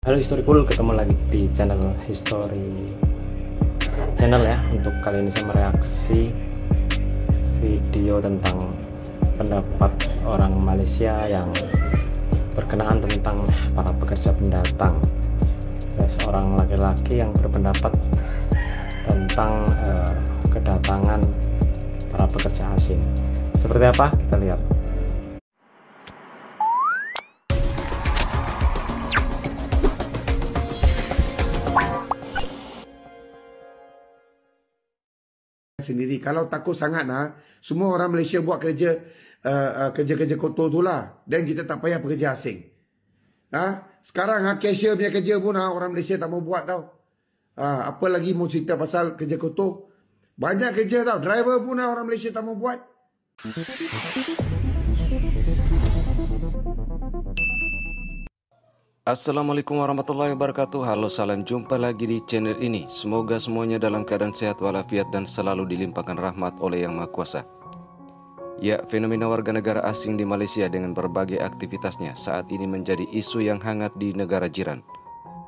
Halo Historikul, ketemu lagi di channel History Channel ya. Untuk kali ini saya mereaksi video tentang pendapat orang Malaysia yang berkenaan tentang para pekerja pendatang. Seorang laki-laki yang berpendapat tentang kedatangan para pekerja asing. Seperti apa? Kita lihat. Sendiri. Kalau takut sangat semua orang Malaysia buat kerja kotor tu lah, dan kita tak payah pekerja asing. Sekarang cashier punya kerja pun orang Malaysia tak mau buat tau. Apa lagi mau cerita pasal kerja kotor? Banyak kerja tau. Driver pun orang Malaysia tak mau buat. Assalamualaikum warahmatullahi wabarakatuh. Halo, salam jumpa lagi di channel ini. Semoga semuanya dalam keadaan sehat walafiat dan selalu dilimpahkan rahmat oleh Yang Maha Kuasa. Ya, fenomena warga negara asing di Malaysia dengan berbagai aktivitasnya saat ini menjadi isu yang hangat di negara jiran.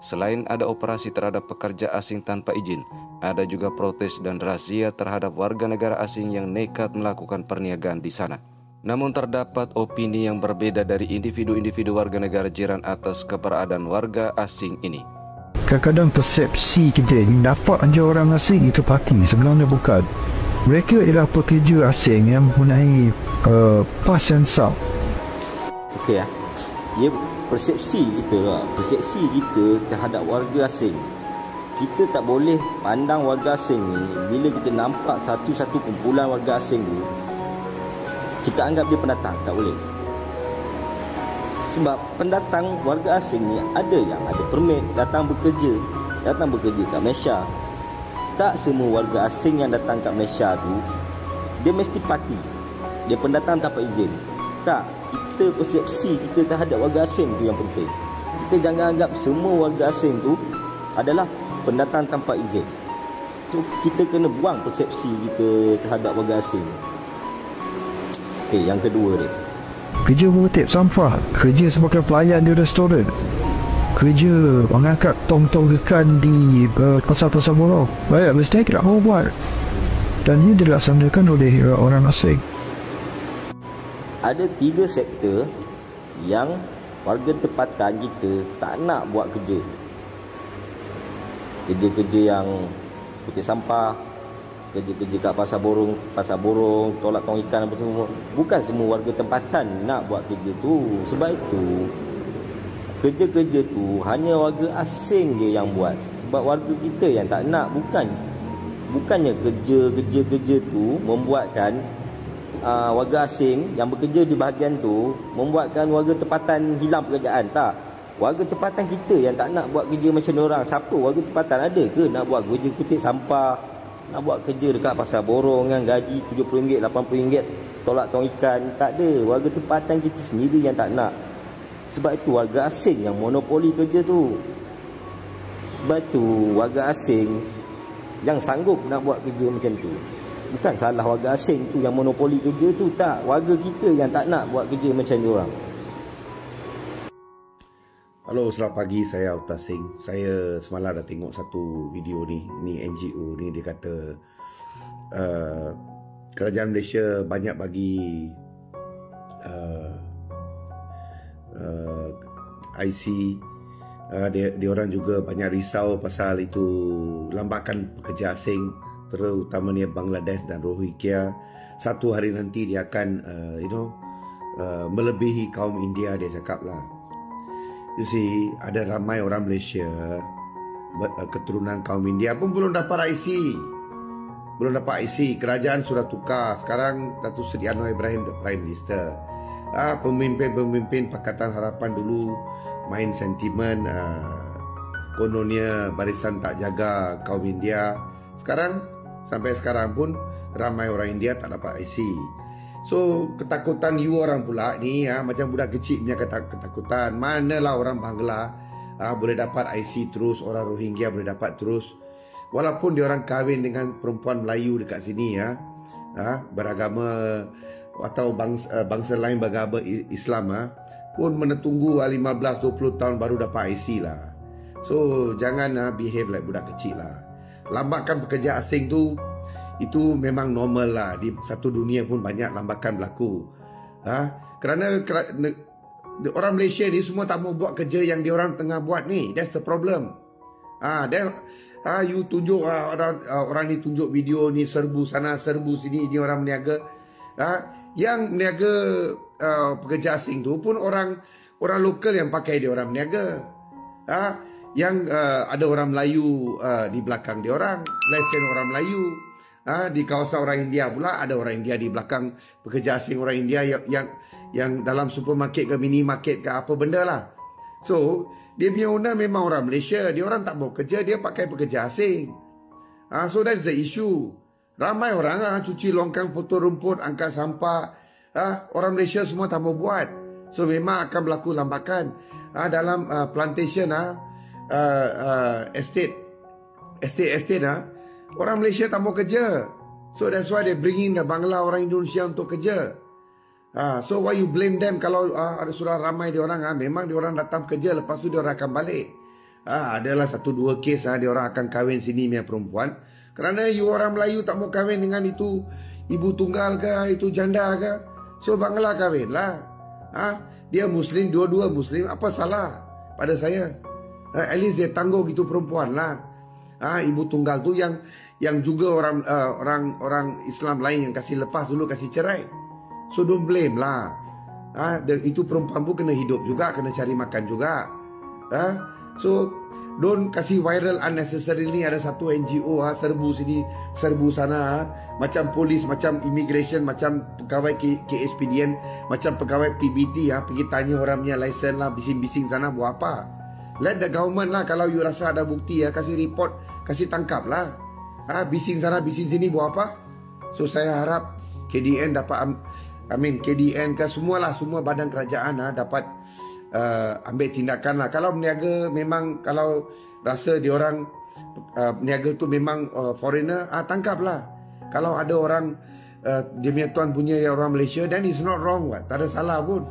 Selain ada operasi terhadap pekerja asing tanpa izin, ada juga protes dan razia terhadap warga negara asing yang nekat melakukan perniagaan di sana. Namun terdapat opini yang berbeda dari individu-individu warga negara jiran atas keberadaan warga asing ini. Kadang-kadang persepsi kita ni dapat aja orang asing itu parti, sebenarnya bukan. Mereka ialah pekerja asing yang mempunyai pas yang sah. Okey ya. Ia persepsi kita lah. Persepsi kita terhadap warga asing. Kita tak boleh pandang warga asing ni, bila kita nampak satu-satu kumpulan warga asing ni, kita anggap dia pendatang, tak boleh. Sebab pendatang warga asing ni ada yang ada permit datang bekerja kat Malaysia. Tak semua warga asing yang datang kat Malaysia tu dia mesti parti, dia pendatang tanpa izin. Tak, kita persepsi kita terhadap warga asing tu yang penting. Kita jangan anggap semua warga asing tu adalah pendatang tanpa izin. So kita kena buang persepsi kita terhadap warga asing. Okey, yang kedua dia, Kerja mengutip sampah, kerja sebagai pelayan di restoran, kerja mengangkat tong-tong ikan di pasar-pasar murah. Banyak mesti kita mau buat. Dan ini dilaksanakan oleh orang asing. ada 3 sektor yang warga tempatan kita tak nak buat kerja. Kerja-kerja yang kutip sampah, kerja-kerja kat pasar borong, tolak tong ikan apa semua. Bukan semua warga tempatan nak buat kerja tu. Sebab itu kerja-kerja tu hanya warga asing je yang buat. Sebab warga kita yang tak nak. Bukannya kerja-kerja tu membuatkan warga asing yang bekerja di bahagian tu membuatkan warga tempatan hilang pekerjaan. Tak. Warga tempatan kita yang tak nak buat kerja macam orang. Siapa warga tempatan ada ke nak buat kerja kutip sampah, nak buat kerja dekat pasar borong yang gaji RM70, RM80, tolak tong ikan? Tak ada. Warga tempatan kita sendiri yang tak nak. Sebab itu warga asing yang monopoli kerja tu. Sebab itu warga asing yang sanggup nak buat kerja macam tu. Bukan salah warga asing tu yang monopoli kerja tu. Tak. Warga kita yang tak nak buat kerja macam diorang. Halo, selamat pagi, saya Auta Singh. Saya semalam dah tengok satu video ni. Ni NGO ni, dia kata kerajaan Malaysia banyak bagi IC. Dia orang juga banyak risau pasal itu lambakan pekerja asing, terutamanya Bangladesh dan Rohingya. Satu hari nanti dia akan melebihi kaum India, dia cakap lah. You see, ada ramai orang Malaysia keturunan kaum India pun belum dapat IC. Kerajaan sudah tukar. Sekarang Datuk Seri Anwar Ibrahim the Prime Minister. Pemimpin-pemimpin Pakatan Harapan dulu main sentimen, kononnya barisan tak jaga kaum India. Sampai sekarang pun ramai orang India tak dapat IC. So ketakutan you orang pula ni macam budak kecil punya ketakutan. Manalah orang Bangla boleh dapat IC terus, orang Rohingya boleh dapat terus. Walaupun dia orang kahwin dengan perempuan Melayu dekat sini beragama atau bangsa lain beragama Islam pun menetunggu 15-20 tahun baru dapat IC lah. So jangan behave like budak kecil lah. Lambakan pekerja asing tu itu memang normal lah. Di satu dunia pun banyak lambakan berlaku. Kerana orang Malaysia ni semua tak mau buat kerja yang diorang tengah buat ni. That's the problem. You tunjuk orang ni tunjuk video ni, serbu sana serbu sini, ni orang meniaga. Yang meniaga pekerja asing tu pun orang lokal yang pakai dia orang meniaga. Yang ada orang Melayu di belakang dia orang, lesen orang Melayu. Di kawasan orang India pula ada orang India di belakang pekerja asing orang India yang dalam supermarket ke minimarket ke apa benda lah. So dia punya owner memang orang Malaysia, dia orang tak mau kerja, dia pakai pekerja asing. So that's the issue. Ramai orang cuci longkang, potong rumput, angkat sampah. Orang Malaysia semua tak mau buat. So memang akan berlaku lambakan. Dalam plantation estate orang Malaysia tak mau kerja. So that's why they bring in the Bangla orang Indonesia untuk kerja. So why you blame them kalau ada sudah ramai dia orang memang dia orang datang kerja, lepas tu dia orang akan balik. Adalah 1-2 kes dia orang akan kahwin sini punya perempuan. Kerana you orang Melayu tak mau kahwin dengan itu ibu tunggal ke, itu janda ke. So Bangla kahwin lah. Dia Muslim, dua-dua Muslim, apa salah pada saya? At least dia tangguh gitu perempuan lah. Ibu tunggal tu yang juga orang Islam lain yang kasih lepas dulu, kasih cerai. So don't blame lah. Itu perempuan pun kena hidup juga, kena cari makan juga. So don't kasih viral unnecessarily. Ada satu NGO serbu sini, serbu sana, macam polis, macam immigration, macam pegawai KSPDN, macam pegawai PBT pergi tanya orang punya lesen lah, bising-bising sana buat apa. Let the government lah, kalau you rasa ada bukti kasih report, kasih tangkap lah. Bising sana, bising sini buat apa. So saya harap KDN dapat, KDN ke semua badan kerajaan dapat ambil tindakan lah. Kalau meniaga memang, kalau rasa diorang meniaga tu memang foreigner, tangkap lah. Kalau ada orang dia punya tuan punya yang orang Malaysia, then it's not wrong, tak ada salah pun.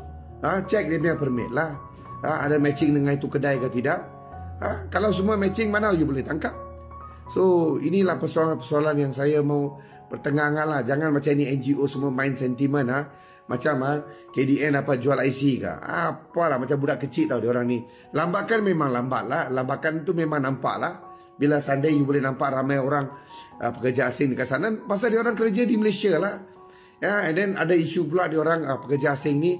Check dia punya permit lah. Ada matching dengan itu kedai ke tidak. Kalau semua matching, mana you boleh tangkap. So inilah persoalan yang saya mau pertengahkan lah. Jangan macam ni NGO semua main sentimen macam KDN dapat jual IC ke, apalah, macam budak kecil tau dia orang ni. Lambakan memang lambat lah. Lambakan tu memang nampak lah. Bila Sunday you boleh nampak ramai orang pekerja asing dekat sana, pasal dia orang kerja di Malaysia lah. And then ada isu pula dia orang pekerja asing ni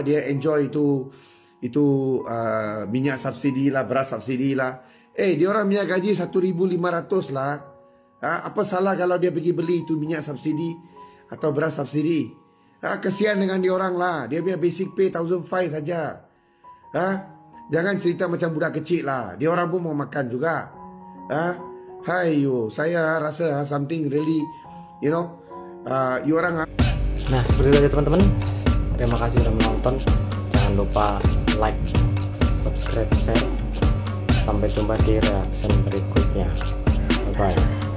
dia enjoy itu minyak subsidi lah, beras subsidi lah. Dia orang punya gaji 1,500 lah. Apa salah kalau dia pergi beli itu minyak subsidi atau beras subsidi? Kesian dengan dia orang lah. Dia punya basic pay 1,500 saja. Jangan cerita macam budak kecil lah. Dia orang pun mau makan juga. Saya rasa something really, you orang. Nah, seperti itu aja teman-teman. Terima kasih sudah menonton. Jangan lupa like, subscribe, share. Sampai jumpa di reaction berikutnya. Bye bye.